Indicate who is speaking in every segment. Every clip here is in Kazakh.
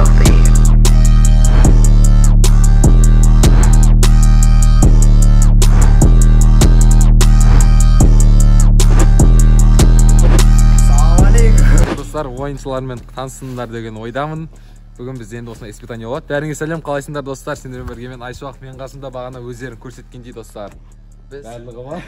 Speaker 1: filthy.
Speaker 2: Достар, ойыншылармен танысыңдар деген ойдамын. Бүгін біз енді осындай испытание болады. Бәріңе сәлем, қалайсыңдар достар? Сендермен бірге мен Айшуақ, мен қасымда бағана өздерін көрсеткендей достар. Барлығы ма?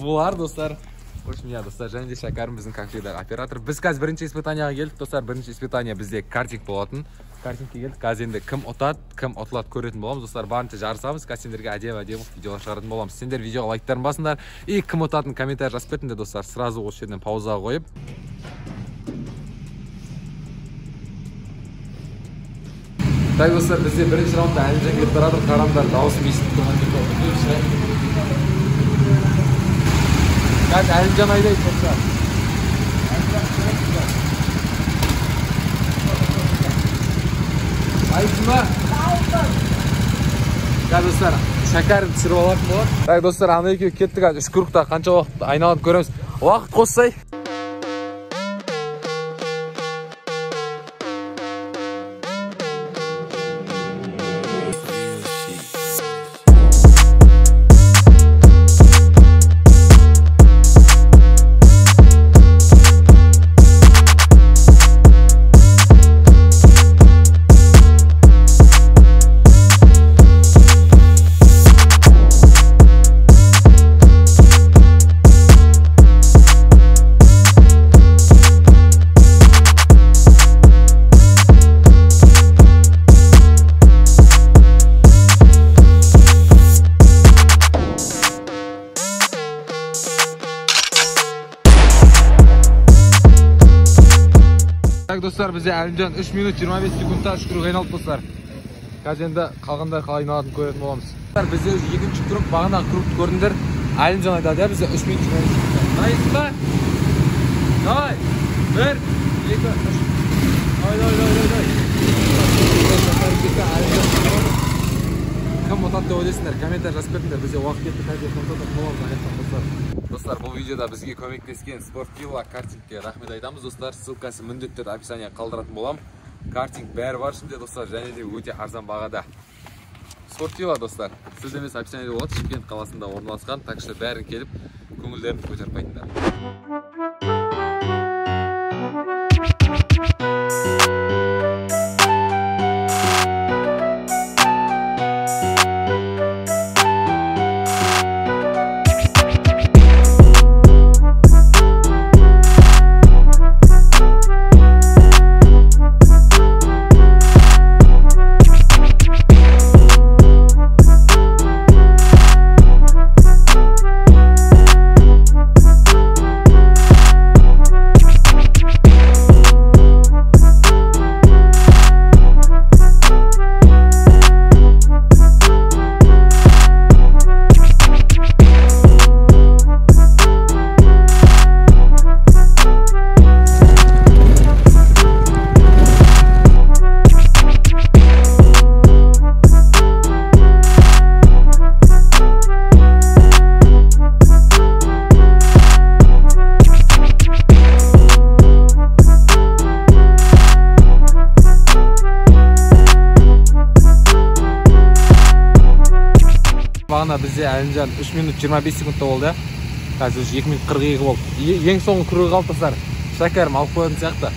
Speaker 2: Бұлар достар. Қош меня достар, және де Шәкәрім біздің как всегда оператор. Біз қазір бірінші испытанияға келдік достар. Бірінші испытания бізде картинг болатын. Картингке келдік. Қазір енді кім ұтады, кім ұтылады көретін боламыз достар. Барынша жарысамыз. Қазір сендерге әдемі видеолар шығаратын боламыз. Сендер видеоға лайктарын басыңдар. И кім ұтатынын комментарий жазып кетіңдер достар. Сразу осы жерден паузаға қойып. Так достар, бізде бірінші раундта Әлімжан келіп тұрады, қарамдар дауысым естіп тұрған деп болды. Қазір Әлімжан айдайды достар. Айсың ба? Қазір достар, Шәкәрім түсіріп алатын болады. Так достар, ана екеуі кеттік, 3 кругта қанша уақыт айналып көреміз. Уақыт қоссай. Достар, бізде Әлімжан 3 минут 25 секундта 3 круг айналып достар. Қазір енді қалғандар қалай айналатынын көретін боламыз. Бізде екінші круг, бағанағы кругты көрдіңдер. Әлімжан айтады, бізде 3 минут 25 секундта. Дайынсың ба? Давай! 1, 2, 3. Кім ұтады деп ойлайсыңдар? Комментарий жазып кетіңдер. Бізде уақыт кетті, қазір ұтатын боламыз аяқтан достар. Достар, бұл видеода бізге көмектескен Sportila картингке рахмет айтамыз достар. Ссылкасы міндетті түрде описание қалдыратын болам. Картинг бәрі бар ішінде достар, және де өте арзан бағада. Sportila достар, сіз емес описаниеде болады, Шымкент қаласында орналасқан, так что бәрін келіп көңілдерін көтеріп қайтыңдар. Бағана бізде Әлімжан 3 минут 25 секундта болды. Қазір 2 минут 42 болды. Ең соңғы круг қалыптасар. Шәкәрім алып қойатын сияқты.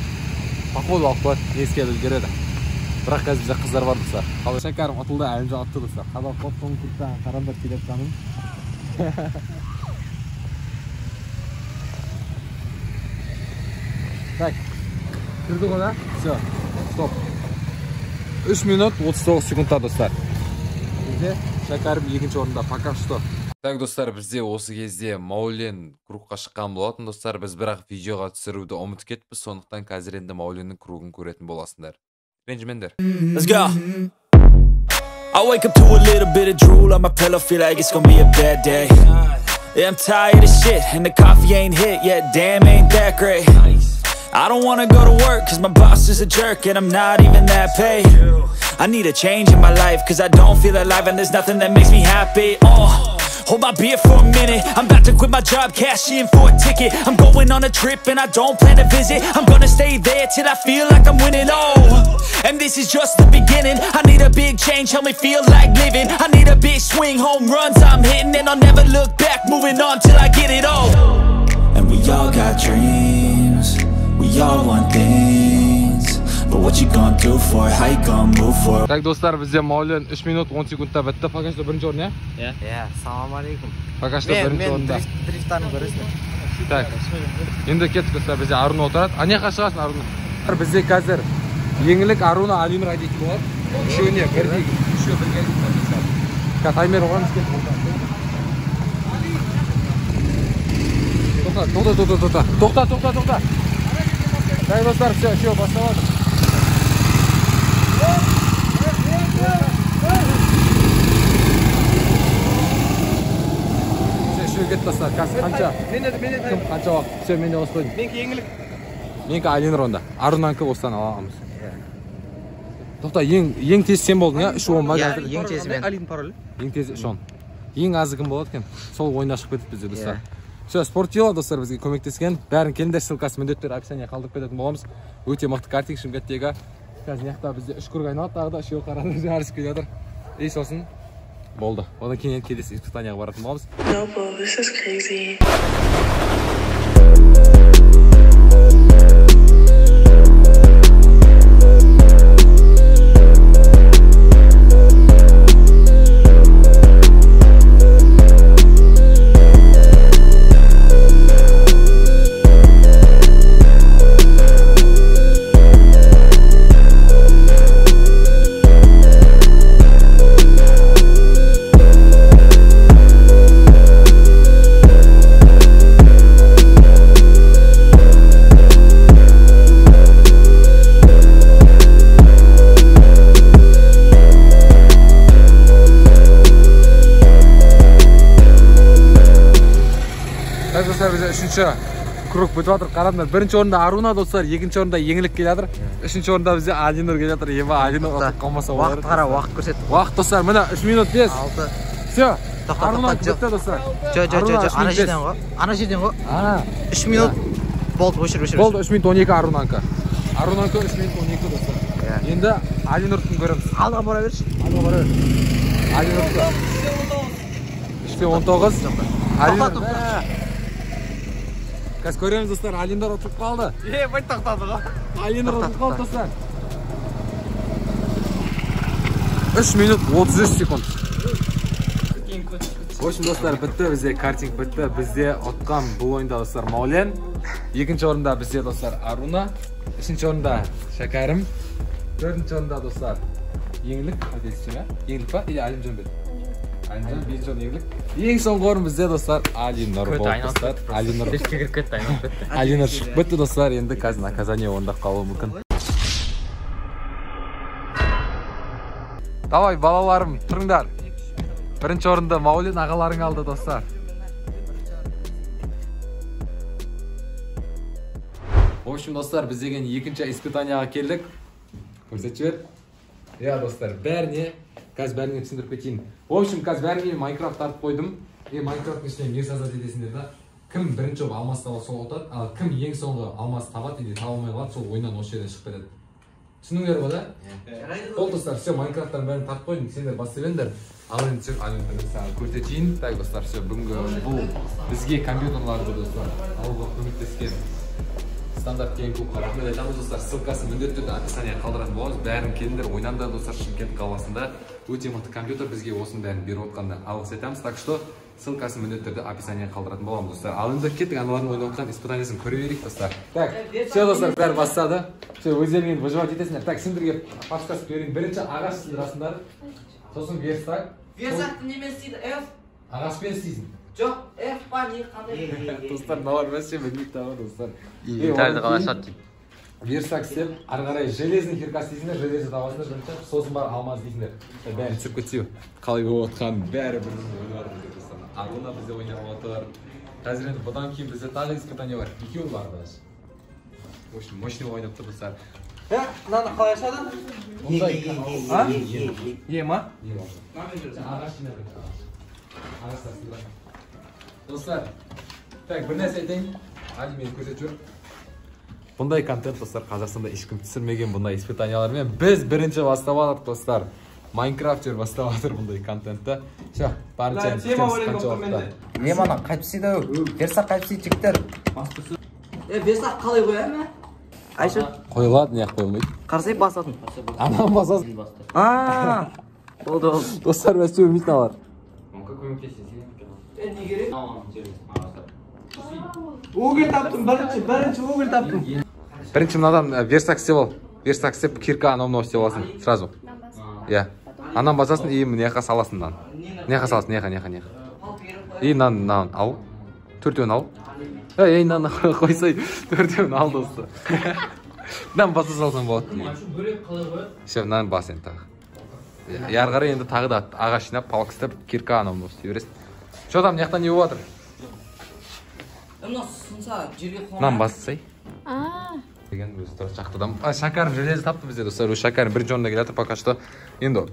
Speaker 2: Походу алып қойды, еске үлгереді. Бірақ қазір бізде қыздар бар достар. Шәкәрім ұтылды, Әлімжан ұтты достар. Қазір қоп соңғы кругта қарамдар келіп жаным. Так, кірді ғой да? Все, стоп. 3 минут 39 секундта достар. Бізде Шәкәрім екінші орында, пока что. Так достар, бізде осы кезде Маулен кругқа шыққан болатын достар. Біз бірақ видеоға түсіруді ұмытып кетіппіз, сондықтан қазір енді Мауленнің кругын көретін боласыңдар. Ренжімеңдер.
Speaker 3: Let's go. I wake up to a little bit of drool on my pillow, feel like it's gonna be a bad day. Yeah, I'm tired of shit, and the coffee ain't hit yet, damn ain't that great. I don't wanna go to work, cause my boss is a jerk, and I'm not even that paid. I need a change in my life, cause I don't feel alive, and there's nothing that makes me happy. Hold my beer for a minute. I'm about to quit my job, cash in for a ticket. I'm going on a trip and I don't plan to visit. I'm gonna stay there till I feel like I'm winning. Oh, and this is just the beginning. I need a big change, help me feel like living. I need a big swing, home runs I'm hitting, and I'll never look back, moving on till I get it all. And we all got dreams, we all want things, but what you gonna do for it, how you gonna move for it?
Speaker 2: Так, достар, bizde Mavlen 3 minut 10 sekundda bitti. Fakashda birinchi o'rin, ya?
Speaker 1: Ya, assalomu alaykum.
Speaker 2: Fakashda birinchi o'rinda.
Speaker 1: Men driftlarni ko'rasizmi?
Speaker 2: Так. Endi ketdik dostlar, bizde Aruna o'tiradi. Ana qashqasin Aruna. Bizde hozir yengillik Aruna Alimir aytib bo'ladi. Ishonga birdek, shu birga aytib. Ka taymer qo'yamiz ketdik. To'xta. Так, dostlar, все, boshladi. Shu ketdi dostlar. Qancha? Men qancha vaqt? Все, meni o'z qo'ying. Menki yengillik. Menki Alimir onda. Arunanki o'stan olamiz. To'xta, eng tez sen bo'lding, ya? 3:10 ga.
Speaker 1: Eng tez men. Alim parol.
Speaker 2: Eng tez ishon. Eng azi kim bo'ladi ekan? Sol o'ynashib ketibdi bizga dostlar. Все, Sportilo dostlar bizga ko'maklashgan. Barini kelinglar, ссылкасы mendetlar opsiyaga qoldirib ketadigan bo'lamiz. O'ta maqta karting Shimkatdagi. Hozir yoqda bizda 3 kurga aylanib, tag'da shu qarorni jarishib keladi. Ey so'sin. Bo'ldi. Odan keyin kelasi испытаниеga boradigan bo'lamiz.
Speaker 4: No, bro, this is crazy.
Speaker 2: Bize 3-chi krug bitib qaranglar. Birinchi o'rinda Aruna dostlar, ikkinchi o'rinda yengillik keladir. Uchinchi o'rinda bizga Alinur keladir. Yeva Alinur o'tib qolmasa bo'ladi.
Speaker 1: Vaqt qara, vaqt ko'rsat.
Speaker 2: Vaqt dostlar, mana 3 minut 5.
Speaker 1: 6.
Speaker 2: Все.
Speaker 1: Aruna
Speaker 2: bitta dostlar.
Speaker 1: Ana жерден go.
Speaker 2: Ha.
Speaker 1: 3 minut bo'ldi, o'shir.
Speaker 2: Bo'ldi, 3 minut 12 Arunanka. Arunanka 3 minut 12 dostlar. Endi Alinurni ko'ramiz.
Speaker 1: Alga boraver.
Speaker 2: Alinur. 3:19. Alinur. Kas ko'ramiz dostlar, Alinur o'tib qoldi.
Speaker 1: Voy to'xtadi.
Speaker 2: Alinur o'tib qoldi dostlar. 3 minut 33 sekund. Ho'shim dostlar, bitta bizga karting bitta. Bizga otgan bu o'yinda dostlar Mavlen. Ikkinchi o'rinda bizga dostlar Aruna. Uchinchi o'rinda Shakarim. To'rtinchi o'rinda dostlar yengillik aytaysiz-mi? Yengillik va Alimjonbek. Alimjon birinchi o'rinda yengillik. Eng so'nggi o'rin bizda dostlar Alinur bo'ldi dostlar. Alinur
Speaker 1: kirib ketdi.
Speaker 2: Alinur chiqib ketdi dostlar. Endi naказание o'rnida qolishi mumkin. Davay balalarim, turinglar. Birinchi o'rinda Mavlen ag'alaring oldi dostlar. Ho'shim dostlar, biz degan ikkinchi испытаниеga keldik. Ko'rsatib ber. Ya dostlar, bәріне tushuntirib ketayim. Ho'shim, bәріне Minecraft tartib qo'ydim. Minecraftning ichidan yer sazat edesizlar da. Kim birinchi bo'lib almas topsa sol o'tadi, kim eng so'nggi almas topadi, topa olmay qoladi, sol o'yindan o'sha yerdan chiqib ketadi. Tushundinglar bo'la? Qo'l dostlar, все Minecraftdan bәрін tartib qo'ydim. Senlar bosinglar. Alın için ko'rsatayim. Tak dostlar, bugungi bu bizga kompyuterlar bu dostlar. Alloh ko'maklashgan. Standart keng ko'p rahmat aytamiz dostlar. Ссылкасы mendetli описаниеga qoldiradigan bo'lamiz. Bärin kelinglar, o'ynanglar dostlar. Shimkent qalasida o'ta mixli kompyuter bizga o'sin bärin berib o'tganda alg'is aytamiz. Так что ссылкасы mendetli описаниеga qoldiradigan bo'lamiz dostlar. Alında ketdik, analarni o'ynayotgan испытаниесini ko'raverik dostlar. Tak, все dostlar, bärin boshladi. Все, o'zlaringiz выживать etesizlar. Tak, sizlarga podskaz berayim. Birinchi ag'ash sizlarasizlar. So'sin verstak.
Speaker 5: Versakni nemis deydi? F.
Speaker 2: Ag'ashpen istaysiz.
Speaker 5: Yo'q, F bani qanday?
Speaker 2: Dostlar, navar emaschi, bilmay tavor dostlar.
Speaker 1: Tarda qalashatdi.
Speaker 2: Versak deb, ari qaray железный kirkas deysizlar, железный davosini birinchi so'zim bor almaz deysizlar. Bari chiqib ketdi. Qalay bo'layotgan bari bir o'ynardi dostlar. Aruna bizga o'ynab o'tir. Hozir endi bundan keyin bizda tag'i испытание bor. Ikkovi bor bas. Moshni o'ynab turibsizlar.
Speaker 1: Ha, nani qalayashadi?
Speaker 2: Unday. Ha?
Speaker 1: Yema?
Speaker 2: Ag'ashni. Достар, так, бір нәрсе айтайын. Али мені көрсетіп жүр. Бұндай контент, достар, Қазақстанда ешкім түсірмеген бұндай испытаниялармен. Біз бірінші бастап алдық, достар. Майнкрафтер бастап жатыр бұндай контентті. Все, барынша күтеміз қанша уақытта.
Speaker 1: Мана қайтпысыйды, берсақ қайтпысый жіктер.
Speaker 5: Берсақ қалай қоя ма?
Speaker 1: Айшы,
Speaker 2: Қойылады, неғып қойылмайды.
Speaker 1: қарсай басатын.
Speaker 2: Анам басасын.
Speaker 1: Болды.
Speaker 2: Достар, бәс сөйлемейтін алар.
Speaker 5: Не керек? Угол таптым, бірінші угол таптым.
Speaker 2: Бірінші мынадан версак істеп ал. Версак істеп, кирка анау істеп аласың, сразу. Иә. Анам басасын, и неға саласың мынаны. Неға саласың, неға. И мынаны ал. Төртеуін ал. Ей, мынаны қойсай, төртеуін ал, достар. Мынаны баса салсаң болады. Все, мынаны бас енді тағы. Ярғары енді тағы да ағаш жинап, палк істеп, кирка анау істей бересің. Что там, неқтан не болып жатыр? Мынаны бассай. Деген өзі тұрып шақтыдам. Шакарым железі тапты бізде, достар. Өз шакарым бірінші орында келеді, пока что. Енді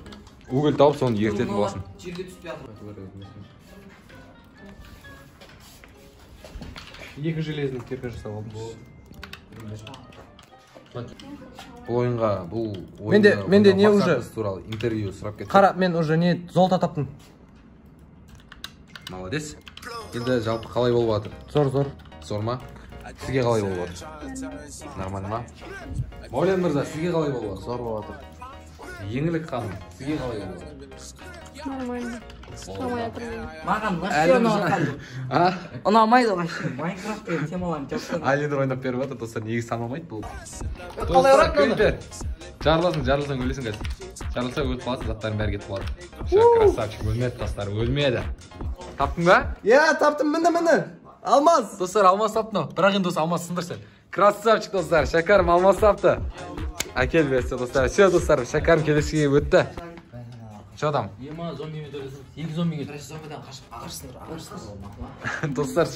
Speaker 2: угол тауып, соны ертетін боласын.
Speaker 5: Жерге түспей жатыр.
Speaker 1: Екі железінің кирка жасап алдым.
Speaker 2: Бұл ойынға, бұл
Speaker 1: Менде не уже?
Speaker 2: туралы интервью сұрап кетті.
Speaker 1: Қара, мен уже не золото таптым.
Speaker 2: Молодец. Енді жалпы қалай болып жатыр?
Speaker 1: Зор.
Speaker 2: Зор ма? Сізге қалай болып жатыр? Нормально ма? Маулен мырза, сізге қалай болып жатыр?
Speaker 1: Зор болып жатыр.
Speaker 2: Еңлік ханым, сізге қалай болып жатыр?
Speaker 6: Нормально.
Speaker 5: Маған вообще ұнамайды вообще. Майнкрафт деген темаларын жапсаң.
Speaker 2: Алинер ойнап беріп жатыр, достар, негізі саналмайды бұл.
Speaker 1: Қалай ұрады
Speaker 2: Крипер. Жарылсаң өлесің қазір. Жарылса өліп қаласың, заттарың бәрі кетіп қалады. Все, красавчик, өлмеді, достар, өлмеді. Таптың ба?
Speaker 1: Иә, таптым, міні. Алмаз.
Speaker 2: Достар, алмаз таптың. Бірақ енді осы алмаз сындырсын. Красавчик, достар, Шакарым алмаз тапты. Әкел берсе, достар. Все, достар, Шакарым келесіге өтті. Что там?
Speaker 5: Ема зомби методысы. 2 зомби келді. Зомбидан қашып ағырсыңдар.
Speaker 2: Достар,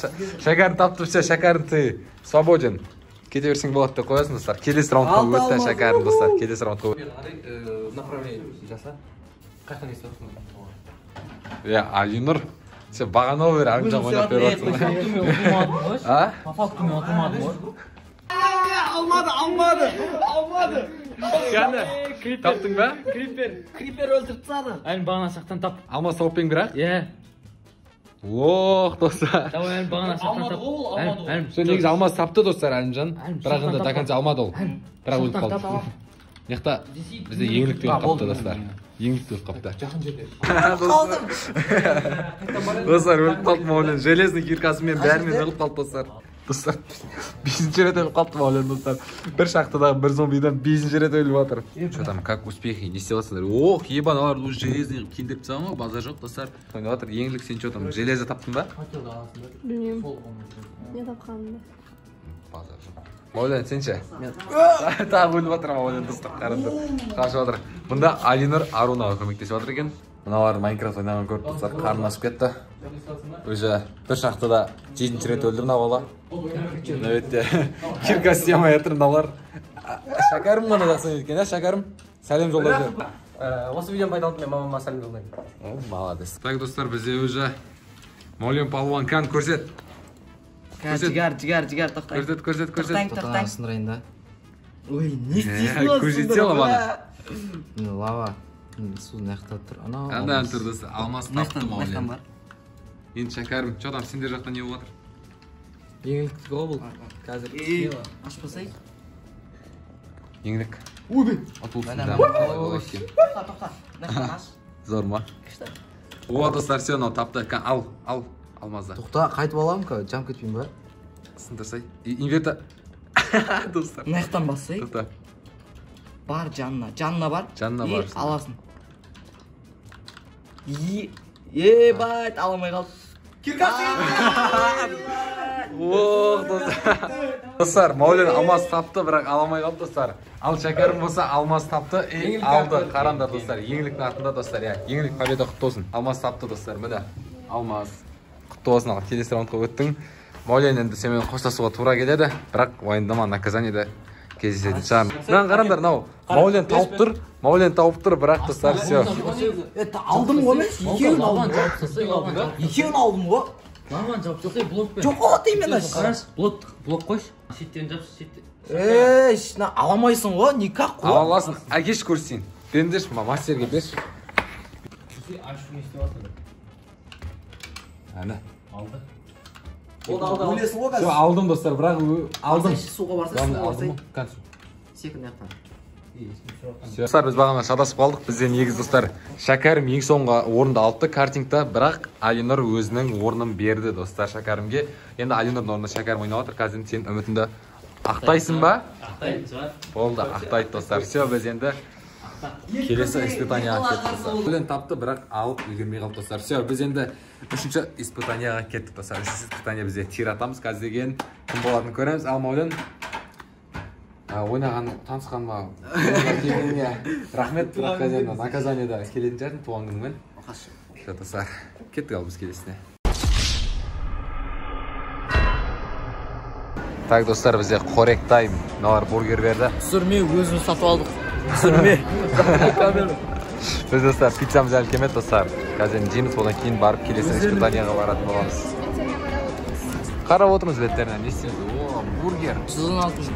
Speaker 2: Шакарым тапты, все, Шакарым ты свободен. Кете берсең болады деп қоясың, достар. Келесі раундқа өтті Шакарым, достар. Келесі раундқа өтті.
Speaker 1: Направление жаса. Қаяқтан естіп отырсың?
Speaker 2: Иә, Алинұр. Сен бағана бері Армжан ойнап беріп жатсың.
Speaker 5: По факту мен ұтылмадым ғой.
Speaker 1: Алмады.
Speaker 2: Таптың ба?
Speaker 5: Крипер өлтіріп тастады.
Speaker 7: Әлін бағана сақтан тап.
Speaker 2: Алмаз тауып пең бірақ?
Speaker 7: Иә.
Speaker 2: Ох, достар.
Speaker 7: Давай әлін бағана сақтан тап. Әлін.
Speaker 2: Сол негізі алмаз тапты, достар, Әлімжан. Бірақ енді до конца алмады ол. Бірақ өліп қалды. Неқта бізде еңлікті өліп қапты, достар. Еңлікті өліп қапты. Достар, өліп қалды Маулен. Железный киркасымен бәрімен өліп қалды, достар. Достар, 5-ші рет өліп қалды Маулен, достар. Бір шақтыдағы бір зомбидан 5-ші рет өліп жатыр. Что там, как успехи, не істеватсыңдар? Ох, ебан, алар уже железный киіндіріп тастаған ғой, базар жоқ, достар. Ойнап жатыр, еңлік, сен что там, железо таптың ба?
Speaker 6: Білмеймін. Не тапқанымды.
Speaker 2: Базар жоқ. Маулен, сен ше? Тағы өліп жатыр Маулен, достар, қарандар. Қашып жатыр. Бұнда Алинұр Арунаға көмектесіп жатыр екен. Мыналар Майнкрафт ойнаған көріп, достар, қарны ашып кетті. Өзі бір шақтыда 7-ші рет өлді мына бала. Нәбетте кирка істемей жатыр мыналар. Шакарым ғана жақсы екен, ә Шакарым? Сәлем жолдап жер.
Speaker 1: Осы видеоны пайдаланып мен мамама сәлем жолдаймын.
Speaker 2: Молодец. Так, достар, бізде өзі Маулен палуан кән көрсет.
Speaker 5: Жігар, тоқтай.
Speaker 2: Көрсет.
Speaker 5: Тоқтай.
Speaker 1: Сындырайын да.
Speaker 5: Ой, не істейсің осы?
Speaker 2: Көрсетсе ламаны.
Speaker 1: Лава. Су нәқта тұр.
Speaker 2: Қандай тұр, достар, алмас тапты
Speaker 5: Нақтан
Speaker 2: Маулен.
Speaker 5: бар.
Speaker 2: Енді Шакарым, что там, сендер жақтан не болып жатыр?
Speaker 1: Еңліктігі ғой бұл. Қазір.
Speaker 5: Ашпасай.
Speaker 2: Еңлік. Атылсын да.
Speaker 5: Тоқта. Нақтан аш.
Speaker 2: Зор ма? О, достар, все, анау тапты. Ал, алмазда.
Speaker 1: Тоқта, қайтып аламын ка, жам кетпейін ба?
Speaker 2: Сындырсай. Инверта. Достар.
Speaker 5: Нақтан бассай.
Speaker 2: Тоқта.
Speaker 5: Бар жанына бар.
Speaker 2: Жанына бар.
Speaker 5: Аласың. Ебать, аламай қалды.
Speaker 2: Ох, достар. Достар, Маулен алмаз тапты, бірақ аламай қалды, достар. Ал Шакарым болса алмаз тапты, алды. Қараңдар, достар. Еңліктің артында, достар, иә. Еңлік победа құтты болсын. Алмаз тапты, достар. Міне. Алмаз. Құтты болсын, ал келесі раундқа өттің. Маулен енді сенімен қоштасуға тура келеді, бірақ уайымдама, наказаниеде кездесетін шығар. Мынаны қараңдар, мынау Маулен тауып тұр, бірақ достар, все.
Speaker 5: Алдым ғой мен, екеуін алдым. Екеуін алдым ғой.
Speaker 7: Маман жауып тастай блокпен.
Speaker 5: Жоқ оғат деймен аш.
Speaker 7: Қараш, блок қойшы. Шеттен жапшы, шеттен.
Speaker 5: Аламайсың ғой, никак қой.
Speaker 2: Аласың, әкеш көрсейін. Беріндерші, мастерге берші. Әні.
Speaker 7: Алды.
Speaker 5: Өлесің ғой қазір.
Speaker 2: Алдым достар, бірақ алдым.
Speaker 5: Суға барса, суға барса.
Speaker 7: Секунд яқтан.
Speaker 2: Достар, біз бағана шадасып қалдық. Бізде негіз достар, Шәкәрім ең соңғы орынды алыпты картингта, бірақ Алинұр өзінің орнын берді достар Шәкәрімге. Енді Алинұрдың орнында Шәкәрім ойнап отыр. Қазір сен үмітіңді ақтайсың ба?
Speaker 7: Ақтайтын шығар.
Speaker 2: Болды, ақтайды достар. Все, біз енді келесі испытанияға кеттік достар. Өлен тапты, бірақ алып үлгермей қалды достар. Все, біз енді үшінші испытанияға кеттік достар. Үшінші испытания бізде тир атамыз. Қазір деген кім болатынын көреміз. Ал Маулен ойнаған, танысқан ма? Рахмет, бірақ қазір наказанияда келетін жәрдің туған күніңмен. Достар, кеттік ал біз келесіне. Так, достар, бізде қорек тайм. Мыналар бургер берді.
Speaker 5: Түсірме, өзіміз сатып алдық. Түсірме.
Speaker 2: Біз достар, пиццамыз әлі келмеді достар. Қазір жейміз, одан кейін барып келесі испытанияға баратын боламыз. Қарап отырмыз беттерінен, не істейміз? О, бургер.
Speaker 5: 116.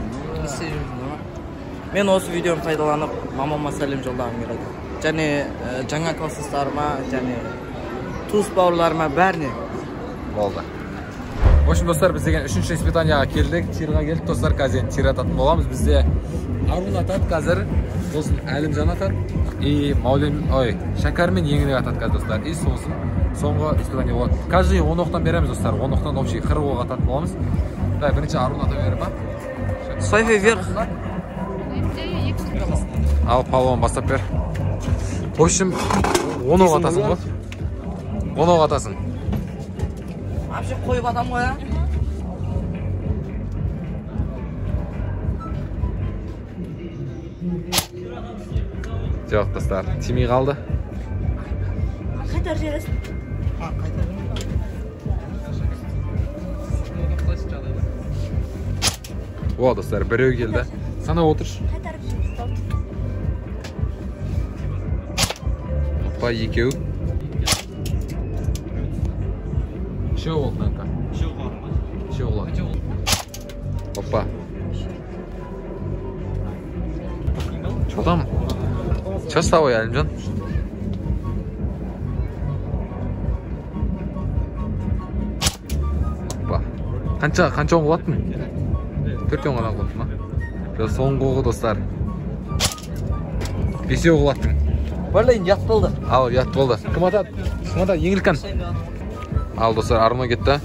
Speaker 5: Мен осы видеоны пайдаланып, мамама сәлем жолдағым келеді. Және жаңа класстастарыма, және туыс бауырларыма бәріне.
Speaker 2: Болды. В общем, достар, біз деген үшінші испытанияға келдік, тирға келдік достар, қазір тир ататын боламыз. Бізде Арун атады қазір, сосын Әлімжан атады, и Шәкәрмен еңірек атады қазір достар. И сосын соңғы испытания болады. Каждый 10 оқтан береміз достар, 10 оқтан общий 40 оқ ататын боламыз. Бірінші Арун ата беріп ба?
Speaker 5: Сайфай вверх.
Speaker 2: Ал палуан бастап бер. В общем, 10 оқ атасың ғой? 10 оқ атасың.
Speaker 5: Вообще қойып адам ғой,
Speaker 2: Жоқ, достар, тимей қалды.
Speaker 6: Қайтар жересің.
Speaker 2: О, достар, біреу келді. Сана отырш. Опа, екеу. Үшеу болды, қанқа. Үшеу болады. Опа. Чо там? Чо с тобой, Әлімжан? Опа. Қанша оң қылаттың? 4 оң ғана қылаттың ма? Соңғы оғы достар. 5 оғы қылаттың.
Speaker 5: Барлайын ят болды.
Speaker 2: Ал, ят болды. Кім атады? Еңілкен. Ал, достар, Арма кетті.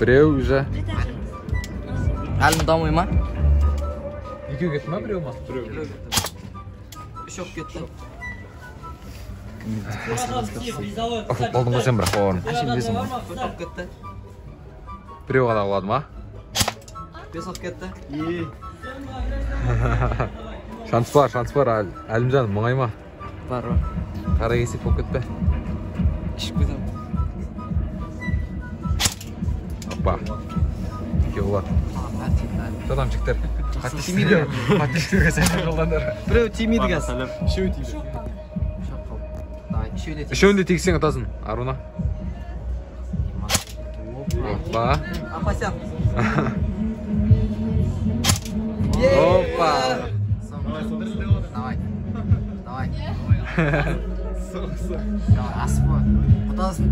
Speaker 2: Біреу уже.
Speaker 5: Әлім дамой ма?
Speaker 2: Екеу кетті ма, біреу ма? Біреу.
Speaker 5: Үш оқ кетті.
Speaker 2: Болдың ғой сен бірақ бауырым.
Speaker 5: Әшім бесім ма? 4 оқ кетті.
Speaker 2: Біреу ғана қылады ма?
Speaker 5: 5 оқ кетті.
Speaker 2: Шанс бар, Әлімжан, мұңай ма?
Speaker 5: Бар.
Speaker 2: Қара кесек болып кетпе.
Speaker 5: Ішіп кетем.
Speaker 2: Опа. Екеу болады. Жадам жіктер. Қатты сәлем жолдандар.
Speaker 5: Біреу тимейді кәз.
Speaker 2: Үшеу тиді. Үшеуінде тексең ұтасың, Аруна. Опа.
Speaker 5: Апасян.
Speaker 2: Опа.
Speaker 5: Давай. Аспы. Құтасың.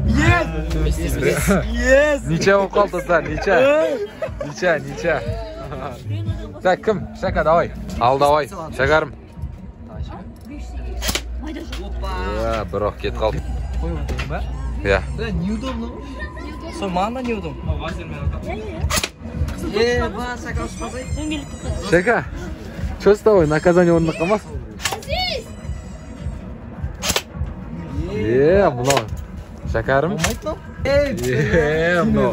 Speaker 5: Yes!
Speaker 2: Нича болып қалды достар, нича. Так, кім? Шака, давай. Ал, давай. Шакарым. Бір оқ кет қалды. Я.
Speaker 5: Неудобно. Сол маған да неудобно. Ба, Шака ұшпасай.
Speaker 2: Шака, что с тобой? Наказание орнына қалмас? Мынау. Шакарым? Мынау.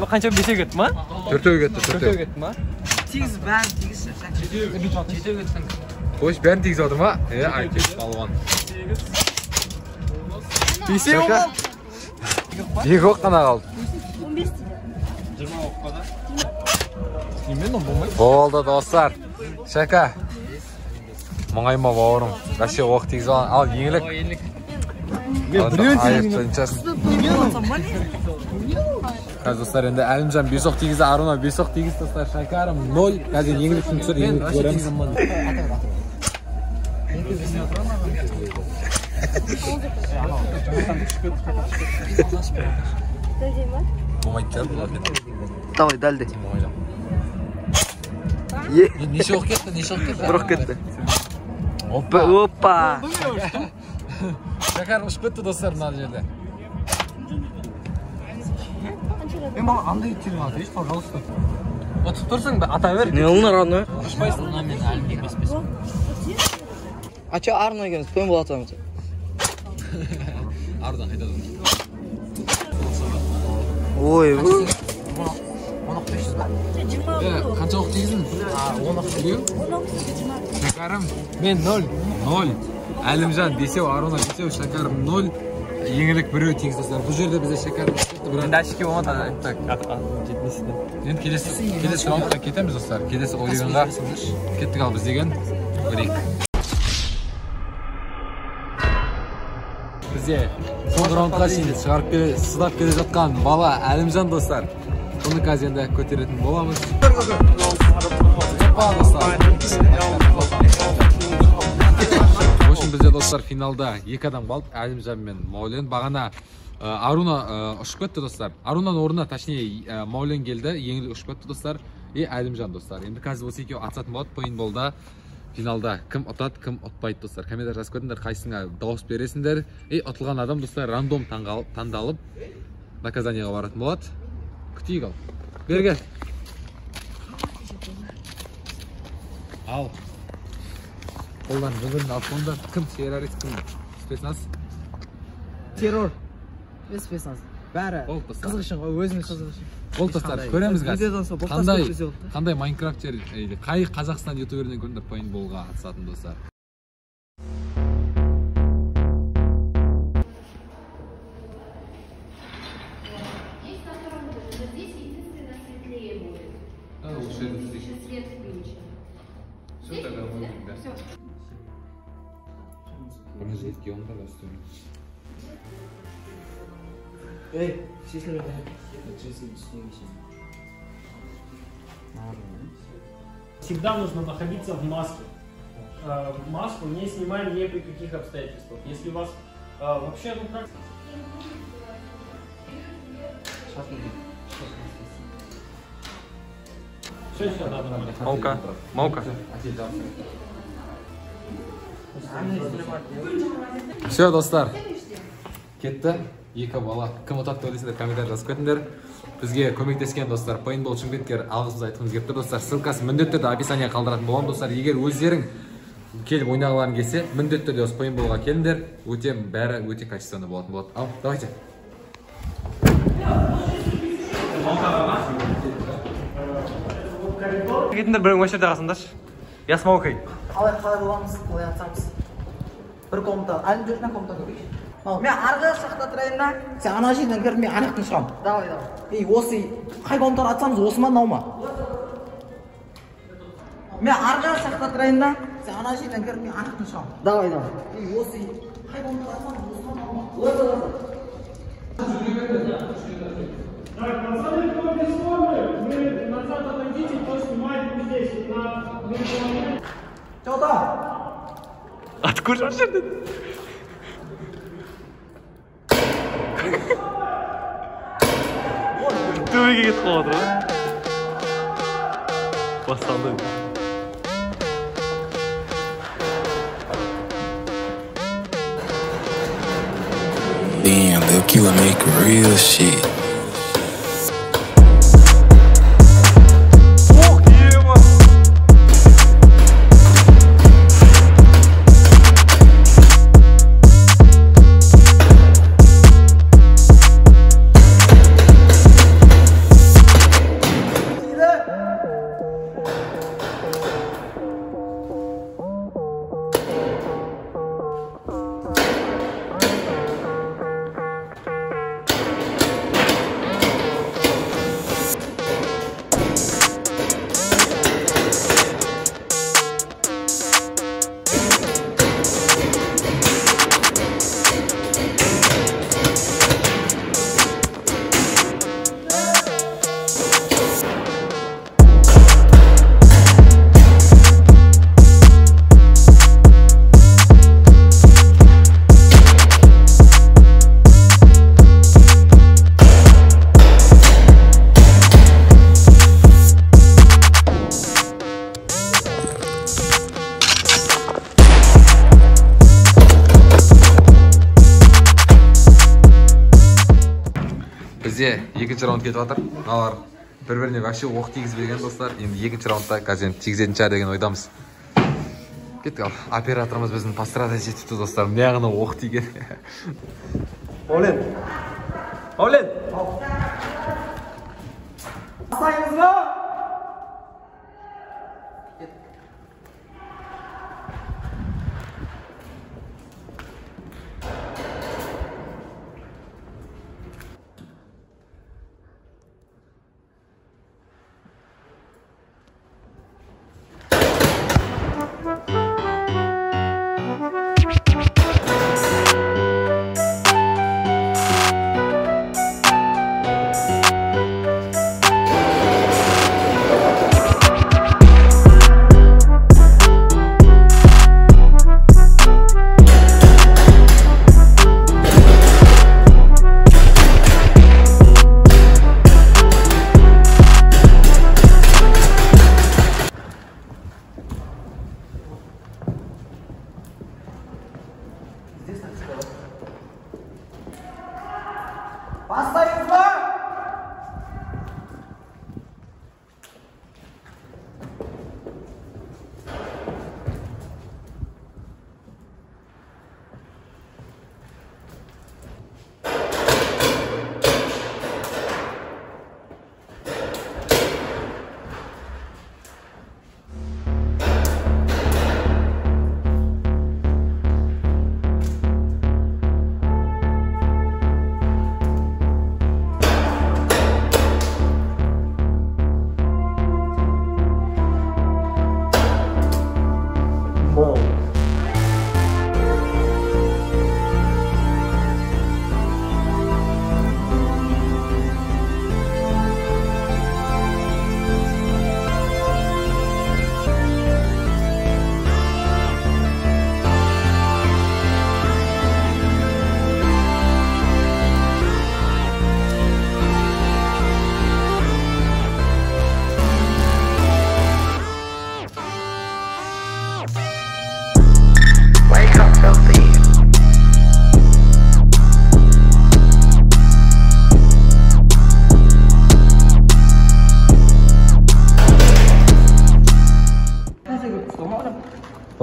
Speaker 5: Қанша 5-е кетті ма?
Speaker 2: 4-еу кетті.
Speaker 5: ма? Тегіз бәрін тегіз шақа.
Speaker 2: Қойш, бәрін тегіз отыр ма? Айкеш, қалуған. 5-еу ма? 2 оқ қана қалды.
Speaker 6: 15 дейді. 20 оқ қана?
Speaker 2: Болды достар. Шака. Мұңайма бауырым. Вообще оқ тегіз алған. Ал еңілік. Қазір достар енді Әлімжан 5 оқ тегізі, Аруна 5 оқ тегіз достар. Шакарым 0. Қазір еңіліктің түсір, еңілік көреміз.
Speaker 5: Давай, дәлде.
Speaker 2: Неше оқ кетті?
Speaker 5: Бір оқ кетті. Опа!
Speaker 2: Шакар ұшып кетті достар мына жерде.
Speaker 1: Мен баған андай еттерін атайш, пожалуйста. Отып тұрсың, ата бер.
Speaker 5: Не олар аны?
Speaker 1: Ұшпайсың. Мен әлімден беспес.
Speaker 5: Ача арна екеніз, пен болады өңіз.
Speaker 2: Ардан қайтады.
Speaker 5: Ой,
Speaker 2: қанша оқ тегізін? 10 оқ тегізін. Шакарым, мен 0. Әлімжан 5, Аруна 5, Шакарым 0. Еңілік біреу тегіз достар. Бұл жерде бізде Шакарым
Speaker 1: Енді әшке болмады.
Speaker 2: Енді келесі раундқа кетеміз достар. Келесі ойынға кеттік ал біз деген көрейік. Бізде соңғы раундқа шейін сыдап келе жатқан бала Әлімжан достар. Оны қазір енді көтеретін боламыз.Ошын бізде достар финалда 2 адам қалды. Әлімжан мен Маулен. Бағана Аруна ұшып кетті достар. Арунаның орнына, точнее, Маулен келді. Еңілік ұшып кетті достар. Әлімжан достар. Енді қазір осы екеуі атысатын болады. Пейнтболда финалда кім ұтады, кім ұтпайды достар. Комментарий жазып көріңдер, қайсыңа дауыс бересіңдер. Ұтылған адам достар рандом таңдалып наказанияға баратын болады. Күтейік ал. Берге. Ал. Қолдан жүгірін алып онда кім террорист, кім спецназ?
Speaker 5: террор. Спецназ. Бәрі қызғышын, өзіміз қызғышын.
Speaker 2: Ол достар, көреміз қазір. Қандай Майнкрафтер, қай Қазақстан ютуберден көріңдер пейнтболға атысатын достар.
Speaker 5: Эй, сестры.
Speaker 8: Всегда нужно находиться в маске. Маску не снимаем ни при каких обстоятельствах. Если у вас вообще, ну как... Что еще надо?
Speaker 2: Маука. Все, достар. Кетті. 2 бала. Кім ұтады деп ойлайсыңдар, комментарий жазып кетіңдер. Бізге көмектескен достар, пейнтбол Шымкенттер алғысымызды айтқымыз келіп тұр достар. Ссылкасы міндетті түрде описание қалдыратын боламын достар. Егер өздерің келіп ойнағыларың келсе, міндетті түрде осы пейнтболға келіңдер. Бәрі өте качественный болатын болады. Ал, давайте.
Speaker 1: Кетіңдер бірің өшерде қасындашы. Ясмаукай.
Speaker 5: Қалай боламыз, қалай атсамыз. Бір комната, әлім жүрсінен комната көрейші. Мен арғы шақта тұрайын да, сен ана жерден көріп мен анықтың шығам. Давай. Осы қай комнатаны атсамыз, осы ма, мынау ма? Мен арғы шақта тұрайын да, сен ана жерден көріп мен анықтың шығам. Давай. Осы қай комнатаны атсамыз, осы ма, мынау ма? Осы.
Speaker 8: Так, пацаны, кто без формы, вы назад отойдите, кто снимает здесь, на...
Speaker 5: Что там?
Speaker 1: Откуда жерде? Төбеге кетіп қалып отыр ғой. Басталды.
Speaker 3: Damn, they'll kill and make real shit.
Speaker 2: екінші раунд кетіп жатыр. Мыналар бір-біріне вообще оқ тигізбеген достар. Енді екінші раундта қазір тигізетін шығар деген ойдамыз. Кеттік ал. Операторымыз біздің пострадать етіпті достар. Мына оқ тиген.
Speaker 8: Олен.
Speaker 5: Асайыңыз ба? Асайыңыз ба?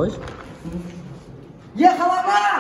Speaker 7: Қойш?
Speaker 5: Қалама!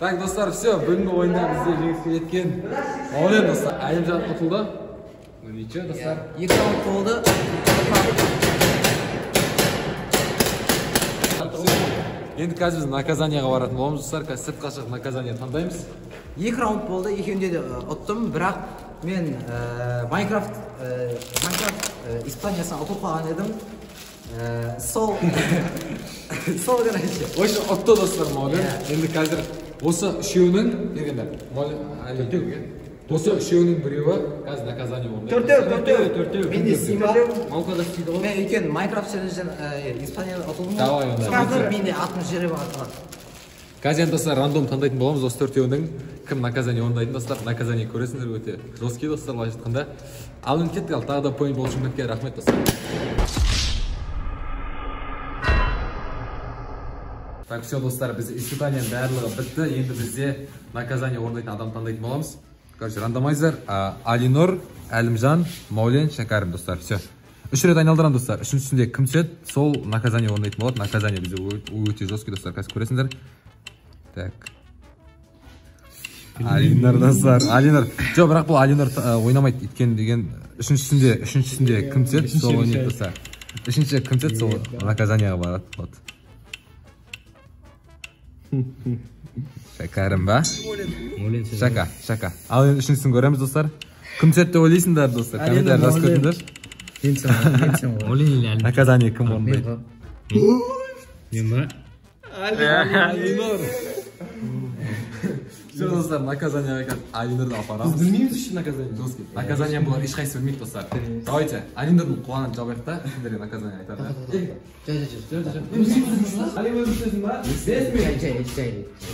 Speaker 2: Так, достар, все. Бүгінгі ойында бізде жеңіске жеткен. Молден, достар. Әлімжан ұтылды. Ничего, достар.
Speaker 5: 2 раунд болды.
Speaker 2: Енді қазір біз наказанияға баратын боламыз, достар. Қазір сыртқа шығып наказания таңдаймыз.
Speaker 5: 2 раунд болды. Екеуінде де ұттым, бірақ мен Майнкрафт Испаниясынан ұтып қалған едім. Сол короче.
Speaker 2: Ойшы ұтты, достар, Молден. Енді қазір осы үшеуінің дегенде осы үшеуінің біреуі қазір наказание орындайды.
Speaker 5: Төртеу. Мен де Симба.
Speaker 7: Маукада істейді ғой.
Speaker 5: Мен өйткені Майнкрафт челленджден Испанияда ұтылдым.
Speaker 2: Давай онда.
Speaker 5: Қазір менде 60 жері бар.
Speaker 2: Қазір енді достар рандом таңдайтын боламыз. Осы төртеуінің кім наказание орындайтын, достар. Наказание көресіңдер, өте жесткий, достар, былайша айтқанда. Ал енді кеттік, ал тағы да поинт болушы мүмкін. Рахмет, достар. Так, все, достар, біз испытанияның барлығы бітті. Енді бізде наказание орындайтын адам таңдайтын боламыз. Короче, рандомайзер, Алинор, Әлімжан, Маулен, Шәкәрім, достар. Все. 3 рет айналдырам, достар. Үшіншісінде кім түседі, сол наказание орындайтын болады. Наказание бізде өте жесткий, достар. Қазір көресіңдер. Так. Алинор, достар. Алинор. Жоқ, бірақ бұл Алинор ойнамайды. Өйткені деген үшіншісінде кім түседі, сол ойнайды, достар. Үшінші кім түседі, сол наказанияға барады. Вот. Шәкәрім ба? Шәка. Ал енді үшіншісін көреміз, достар. Кім түседі деп ойлайсыңдар, достар? Комментарий жазып көріңдер.
Speaker 5: Мен сен.
Speaker 7: Олен или Әлімжан?
Speaker 2: Наказание кім орындайды?
Speaker 7: Мен ба?
Speaker 2: Алинор. Все, достар, наказанияға Алинорды апарамыз. Біз білмейміз үшін наказание. Жесткий. Наказание бұлар ешқайсы білмейді, достар. Давайте, Алинордың қуанып жабайық та, сендерге наказание айтады.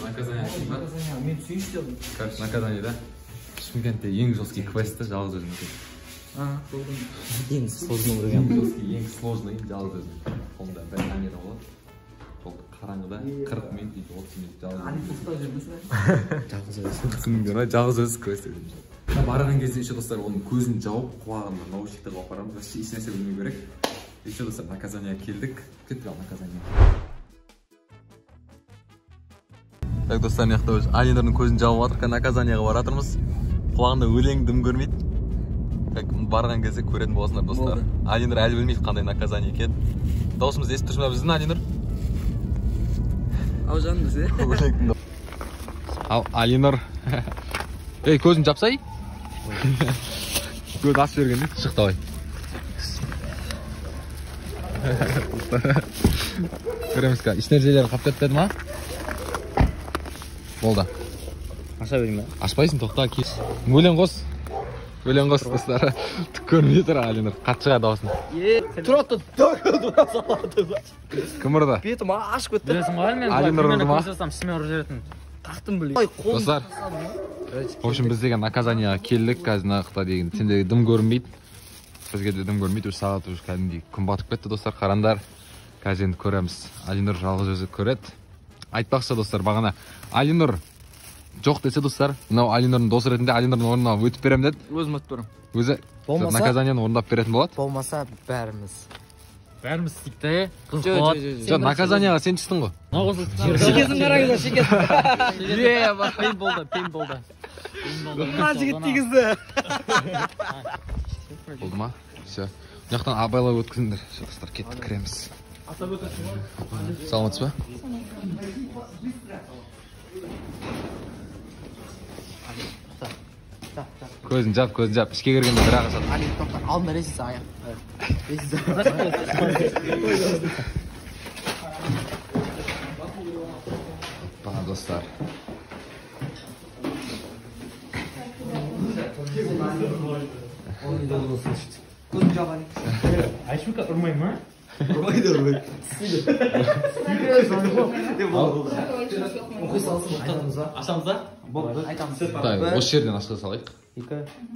Speaker 2: Наказание айтайын ба?
Speaker 5: Мен сүйінші делдім.
Speaker 2: Короче, наказание, да? Шымкентте ең жесткий квесті жалғыз өзім өтеді.
Speaker 5: Ең сложный ұрған.
Speaker 2: Ең сложный жалғыз өзім. Қолымда бір камера болады. Ол қараңғыда 40 минут дейді, 30 минут жалғыз өзі квест өтеді. Барған кезде еще, достар, оның көзін жауып, құлағына наушниктер қойып барамыз. Вообще еш нәрсе білмеу керек. Еще, достар, наказание келдік. Кеттік ал наказание. Так, достар, мияқта өз Алинордың көзін жауып жатыр, наказанияға баратырмыз. Құлағында өлең дым көрмейді. Барған кезде көретін боласыңдар, достар. Алинор әлі білмейді қандай наказание екенін. Дауысымызды естіп тұрсың ба біздің, Алинор?
Speaker 5: Ау жаным бізде.
Speaker 2: Ал Алинор. Ей, көзін жапсай. Көз асып бергенде шықты ой. Көреміз ка. Ішнержелері қаптап деді ма? Болды.
Speaker 7: Аша берейін ба?
Speaker 2: Ашпайсың, тоқта кеш. Өлең қос. Өлең қос, достар. Түк көрмей тұр Алинор. Қатты шыға дауысын.
Speaker 5: Тұратты дұра салады.
Speaker 2: Кім ұрды?
Speaker 5: Бетім ашып кетті.
Speaker 7: Білесің ғой, мен
Speaker 2: Алинор ұрды ма?
Speaker 7: ішіме ұрып жүретін.
Speaker 5: Тақтым білейін.
Speaker 2: Достар, в общем, біз деген наказанияға келдік, қазір нақта деген. Сендерге дым көрінбейді. Бізге де дым көрінбейді, үш сағат үш кәдімгідей күн батып кетті, достар, қарандар. Қазір енді көреміз. Алинор жалғыз өзі көреді. Айтпақшы, достар, бағана Алинор жоқ десе, достар, мынау Алинордың досы ретінде Алинордың орнына өтіп берем деді.
Speaker 5: Өзім өтіп берем.
Speaker 2: Өзі наказанияны орындап беретін болады.
Speaker 5: Болмаса бәріміз.
Speaker 7: Бәріміз істейді, қыз болады.
Speaker 2: Жоқ, наказанияға сен түстің ғой.
Speaker 5: Шекесін қараңыздар, шекесін.
Speaker 7: Пейн болды.
Speaker 5: Мына жігіт тигізді.
Speaker 2: Болды ма? Все. Мынаяқтан абайлап өткізіңдер. Достар, кеттік, кіреміз. Саламатсыз ба? Көзін жап, ішке кіргенде бір ағашады.
Speaker 5: Алин, тоқта, алдында ресесі аяқ.
Speaker 2: Бана, достар.
Speaker 5: Көзін жап, Алин.
Speaker 8: Айшмика ұрмай ма?
Speaker 5: Ұрмайды. Оқи салсын, айтамыз ба?
Speaker 7: Ашамыз ба?
Speaker 5: Болды, айтамыз.
Speaker 2: Осы жерден ашқа салайық.
Speaker 8: 2,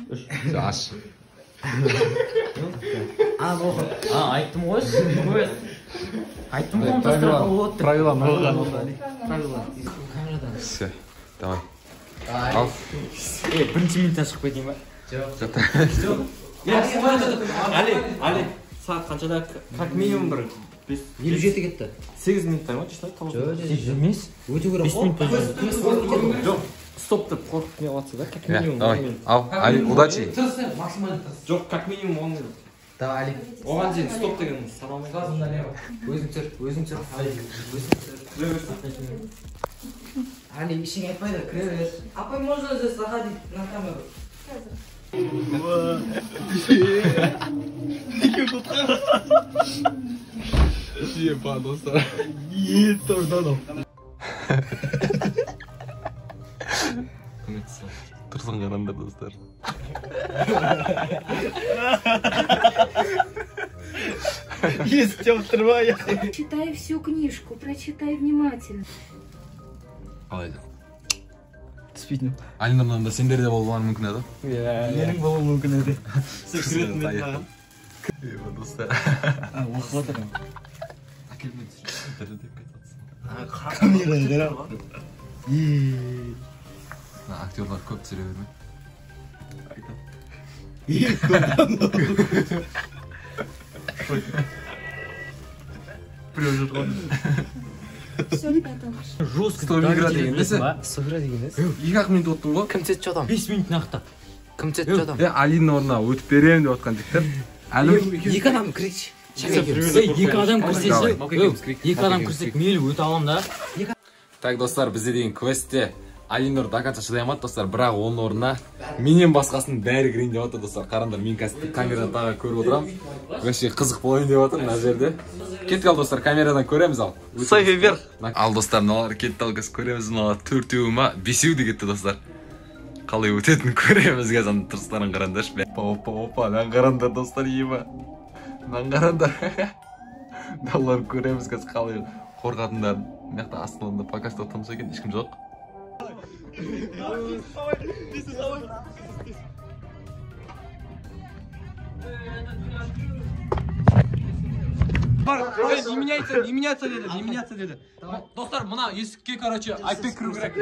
Speaker 8: 3.
Speaker 2: Аш.
Speaker 7: Айттым ғой. Айттым ғой.
Speaker 2: Правила Все, давай. Ал.
Speaker 7: Бірінші минуттан шығып кетейін ба?
Speaker 8: Али, сағат қаншада как минимум бір
Speaker 5: 57 кетті.
Speaker 1: 8 минуттай ма чисто?
Speaker 7: Емес.
Speaker 5: Өте керек.
Speaker 7: 5 минут
Speaker 1: Жоқ, стоп деп қорқып не қылатса да, как минимум.
Speaker 2: Давай, ал, Али, удачи.
Speaker 5: Тырс, максимально тырс.
Speaker 1: Жоқ, как минимум 10 минут.
Speaker 5: Давай, Али.
Speaker 1: Оған дейін стоп деген санамайды.
Speaker 5: Өзің тұр. Али, ешкім айтпайды, кіре бер. Апай, можно здесь заходить на камеру?
Speaker 2: Ебан, достар. Тұрсын қараңдар, достар.
Speaker 6: Читай всю книжку, прочитай внимательно.
Speaker 2: Қалайды. Түспейтін. Алинұрдан да сендер де болуы мүмкін еді?
Speaker 1: Менің болуы мүмкін еді.
Speaker 2: Секрет мен маған. Ебан, достар.
Speaker 1: Оқып отырмын.
Speaker 2: Әкелмен түсірді деп кетатсың.
Speaker 1: Камера.
Speaker 2: Актерлар көп түсіре берме.
Speaker 6: Все, ребята.
Speaker 7: Жестко.
Speaker 2: 100 микро деген несі?
Speaker 7: 100 микро деген несі?
Speaker 2: 2-ақ минут оттың ғой?
Speaker 5: Кім сетші адам?
Speaker 7: 5 минут нақты.
Speaker 5: Кім сетші адам?
Speaker 2: Алинның орнына өтіп беремін деп отқан жіктер. Әлім.
Speaker 5: Екі адам кірейші.
Speaker 7: Екі адам кірсек мейлі өте алам да.
Speaker 2: Так, достар, бізде деген квестте Алинұр до конца шыдай алмады, достар, бірақ оның орнына менен басқасының бәрі кірейін деп отыр, достар. Қараңдар, мен қазір камерадан тағы көріп отырам. Вообще қызық болайын деп отыр мына жерде. Кеттік ал, достар, камерадан көреміз ал.
Speaker 1: Сайфе вверх.
Speaker 2: Ал, достар, мыналар кетті ал, қазір көреміз, мыналар 4-еуі ма 5-еуі де кетті, достар. Қалай өтетінін көреміз, қазір тұрыстарын қараңдаршы. Опа, нан қараңдар, достар, ема. Нан қараңдар. Далар көреміз, қазір қалай қорқатындар. Меқта астылында покашта тымса екен, ешкім жоқ.
Speaker 1: Не меняется деді. Достар, мына есікке, короче, айтпек кіру керек.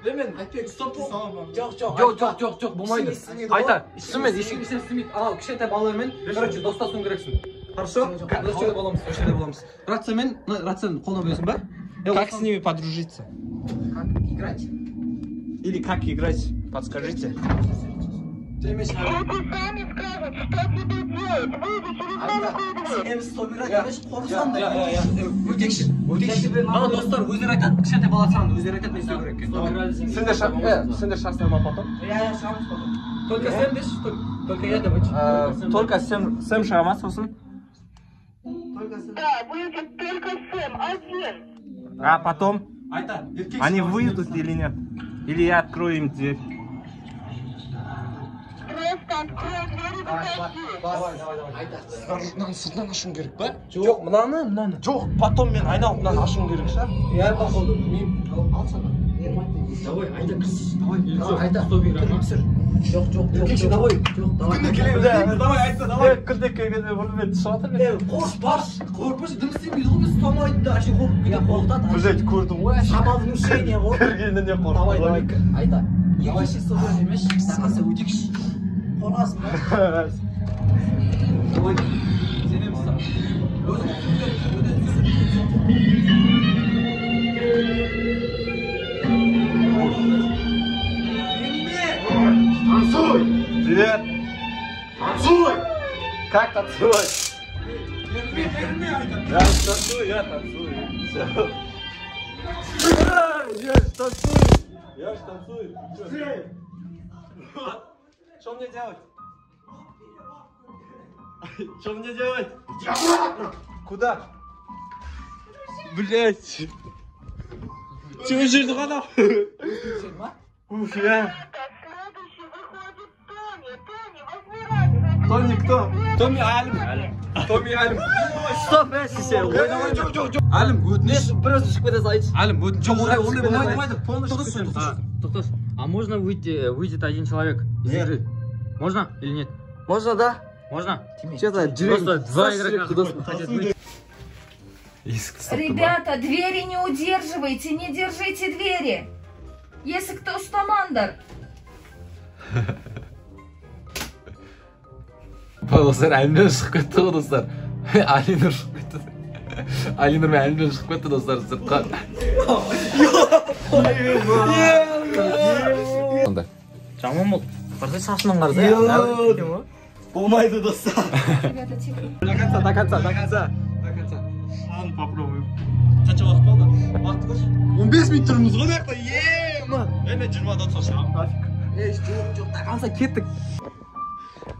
Speaker 5: Демен, айтпек, стоп. Жоқ, болмайды.
Speaker 1: Айта, істемейді, ешкім істемейді. Анау кішкентай балалармен, короче, достасуың керексің. Хорошо? Осында боламыз. Рациямен, рацияны қолына бересің ба? Как с ними подружиться?
Speaker 5: Как играть?
Speaker 1: Или как играть? Подскажите.
Speaker 5: Сенен 100 микро демеш, қорқысам да. Өтекші.
Speaker 1: Ана достар, өздері айтады, кішкентай бала саған өздері айтады, не істеу керек. Сендер шастырма потом.
Speaker 5: Шығамыз потом.
Speaker 1: Только сен деш, только я давай. Только сен шығамас сосын.
Speaker 4: Да, будет только Сэм, один.
Speaker 1: А потом? Они выйдут или нет? Или я открою им дверь?
Speaker 4: Просто открой дверь и выходи.
Speaker 1: Мынаны сыртынан ашуың керек па? Жоқ, мынаны. Жоқ, потом мен айналып мынаны ашуым керек шығар.
Speaker 5: Я походу, мен ал сана.
Speaker 1: Давай, айта кірсіз. Давай,
Speaker 5: Айта. Жоқ.
Speaker 1: Давай, айта, давай. Күлдекке келе бұрымен түсіп жатыр.
Speaker 5: Қорқпашы, дым істемейді ғой, ұстамайды да, әшейін қорқытады.
Speaker 1: Блять, көрдім ғой.
Speaker 5: Самовнушение ғой.
Speaker 1: Кіргеніне қорқып.
Speaker 5: Давай, айта. Екінші собой демеш, сақасы өтекші. Қорғасың ба?
Speaker 1: Давай.
Speaker 5: Сенеміз да.
Speaker 1: Танцуй! Привет! Танцуй! Как танцевать? Я танцую. Все. Я танцую. Что мне делать? Что мне делать? Куда? Блять. Чего же это надо? Уф, я.
Speaker 4: Следующий выходит Тони, возьми радио.
Speaker 1: Тони кто? Томи Алим. Томи Алим. Стоп, сесе. Алим, өтініш.
Speaker 5: Бір өзі шығып кете салайыншы.
Speaker 1: Алим, өтініш. Жоқ, ондай болмайды.
Speaker 7: Тоқтас. А можно выйдет один человек из игры? Можно или нет?
Speaker 5: Можно, да?
Speaker 7: Можно?
Speaker 5: Что-то
Speaker 7: Просто два игрока хотят выйти.
Speaker 6: Ребята, двери не удерживайте, не держите двери. Если кто стамандер.
Speaker 2: Достар, әлімден шығып кетті ғой, достар. Алинұр шығып кетті. Алинур мен Әлімжан шығып кетті достар сыртқа. Қандай?
Speaker 7: Жаман болды. Бірде шашынан қараса.
Speaker 5: Болмайды достар.
Speaker 6: Ребята, тихо.
Speaker 1: До конца. Ладно, попробуем. Қанша уақыт болды? Уақытты көрші. 15 минут тұрмыз ғой мына жақта. Мен 20-да тұрсам. Нафиг. Жоқ, до конца кеттік.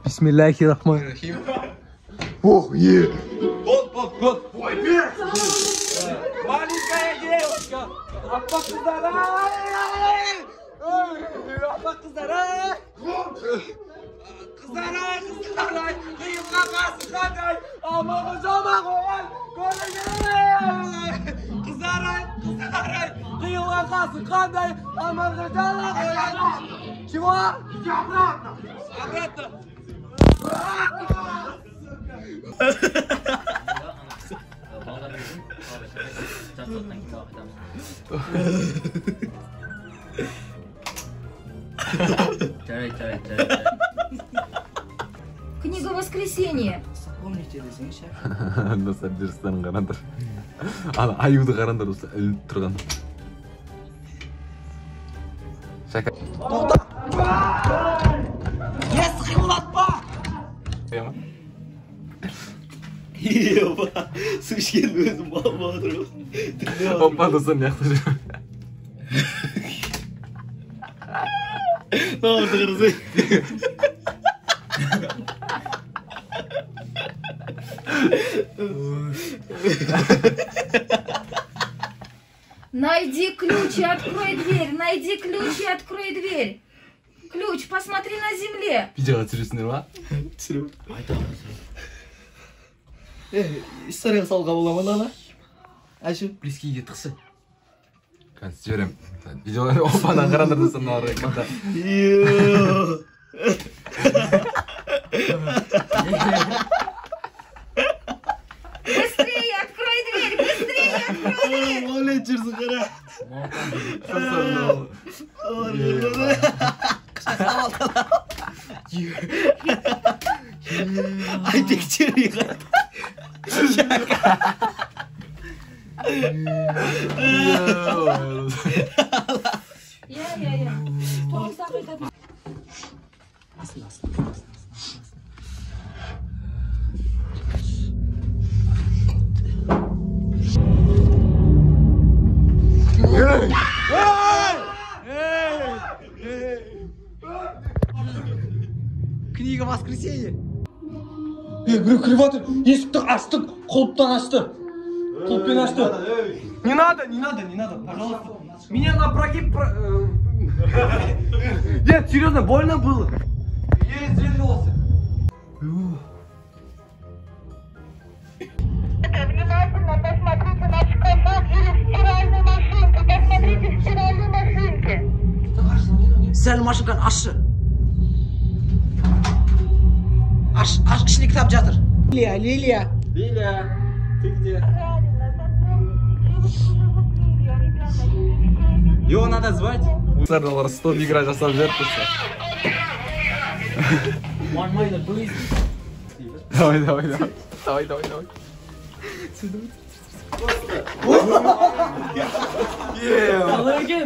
Speaker 1: Бисмиллахиррахманиррахим. Ох, Вот. Ой, перец. Маленькая девочка. Апа қыздар. Апа қыздар. Қыздар. Қиылға қасы қандай. Амағы жама қойған. Қыздар. Қиылға қасы қандай. Амағы жама қойған. Чего? Обратно.
Speaker 6: Книга воскресенья.
Speaker 5: Помните десеңші.
Speaker 2: Достар жүрістарын қараңдар. Ана аюды қараңдар достар ілініп тұрған. Шака.
Speaker 5: Тоқта. Ес қимылатпа. Еба, су ішкен өзім балма отырып.
Speaker 2: Опа достар не яқты жүр.
Speaker 5: Нақты қырзай.
Speaker 6: Найди ключ и открой дверь. Найди ключ и открой дверь. Ключ, посмотри на земле.
Speaker 2: Видеоға түсіресіңдер ма?
Speaker 5: Түсіріп. История салға бола ма нана? Ашу?
Speaker 2: Близкий етқысы. Қазір жіберем. Видеоға опадан қараңдар достар мыналарға экранда.
Speaker 6: Быстрее открой дверь. Быстрее открой дверь.
Speaker 5: Оле жүрсің қара. Айтек жүрей қара.
Speaker 6: Я. Тоғызда қайтады.
Speaker 1: Книга воскресенья. Біреу кіріп жатыр. Есікті аштық. Құлыптан ашты. Құлыппен ашты. Не надо, пожалуйста. Меня на прогиб... Нет, серьезно, больно было. Я извинулся.
Speaker 4: Внимательно посмотрите на шкафах или в стиральной машинке. Посмотрите в стиральной машинке.
Speaker 5: Стиральный машинканы ашшы. Аш, ішінде кітап жатыр. Лилия.
Speaker 1: Ты где?
Speaker 4: Его надо звать.
Speaker 2: Достар, стоп игра жасап жіберді. Давай.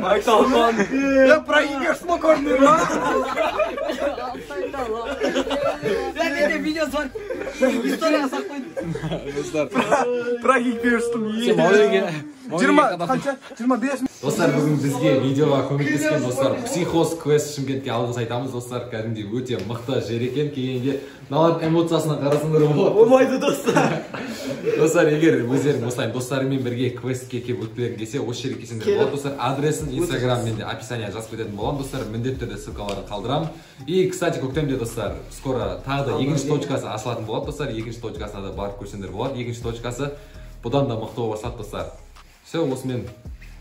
Speaker 1: Айталман. Я проигрыш смог орны, ма? Я видео звоню. История сақпайды.
Speaker 2: Достар.
Speaker 1: Прогиб берістім. 25.
Speaker 2: Достар, бүгін бізге видеоға көмектескен достар Психоз Квест Шымкентке алғыс айтамыз достар. Кәдімгідей өте мықты жер екен. Келгенде мыналардың эмоциясына қарасыңдар болады.
Speaker 1: Болмайды достар.
Speaker 2: Достар, егер өздерің осылай достарымен бірге квестке келіп өткілерің келсе, осы жерге келсеңдер болады достар. Адресін Instagram менде описание жазып кететін боламын достар. Міндетті түрде ссылкаларын қалдырамын. И, кстати, көктемде достар, скоро тағы да екінші точкасы ашылатын болады достар. Екінші точкасына да барып көрсеңдер болады. Екінші точкасы бұдан да мықты болып бастады достар. Все, осымен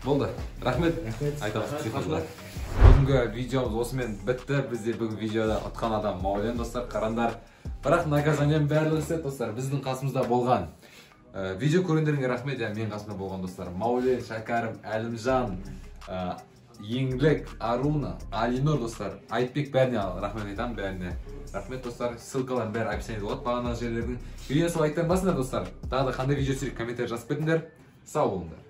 Speaker 2: болды. Рахмет. Айтамыз психозға. Бүгінгі видеомыз осымен бітті. Бізде бүгін видеода ұтқан адам Маулен достар. Қарандар. Бірақ наказанием бәрі істеді достар. Біздің қасымызда болған. Видео көргендеріңе рахмет. Мен қасымда болған достар. Маулен, Шәкәрім, Әлімжан, Еңлік, Аруна, Алинор достар, Айтбек бәріне рахмет айтамын, бәріне. Рахмет достар, ссылкаларын бәрі описаниеде болады, бағанағы жерлердің. Видеосы лайктан басыңдар достар. Тағы да қандай видео түсірейік комментарий жазып кетіңдер. Сау болыңдар.